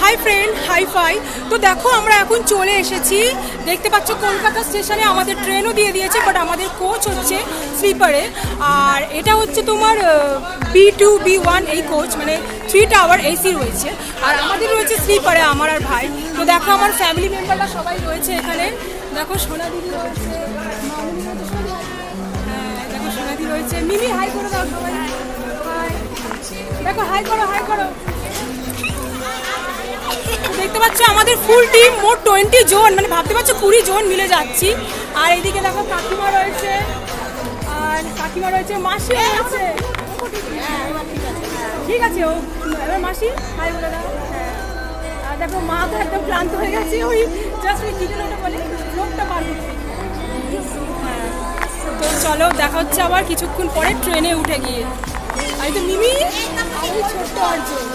Hi friend, hi fi. তো দেখো আমরা এখন চলে এসেছি, দেখতে পাচ্ছ কলকাতা স্টেশনে আমাদের ট্রেনও দিয়ে দিয়েছে, বাট আমাদের কোচ হচ্ছে স্লিপারে। আর এটা হচ্ছে তোমার B2 B1 এই কোচ, মানে 3 টাওয়ার এসি রয়েছে। আর আমাদের রয়েছে স্লিপারে, আমার আর ভাই। তো দেখো আমার ফ্যামিলি মেম্বাররা সবাই রয়েছে এখানে। দেখো সোনা দিদি রয়েছে, মামুনি রয়েছে, হ্যাঁ দেখো সোনা দিদি রয়েছে। মিমি হাই করে দাও সবাই, হাই। দেখো হাই করো, হাই করো। দেখতে পাচ্ছ আমাদের ফুল টিম, মোট 20 জন, মানে ভাবতে পারছো 20 জন মিলে যাচ্ছি। আর এইদিকে দেখো কাকিমা রয়েছে, আর কাকিমা রয়েছে, মাসি রয়েছে। ঠিক আছে, ও এবার মাসি হাই বলে দাও। হ্যাঁ, আর দেখো মা তো একদম ক্লান্ত হয়ে গেছে, ওই জাস্ট ওই কি যেন ওটা বলে লোকটা পার করছে। হ্যাঁ, তো চলো দেখা হচ্ছে আবার কিছুক্ষণ পরে ট্রেনে উঠে গিয়ে। আর এই তো মিমি আর ওই ছোট্ট অর্জুন।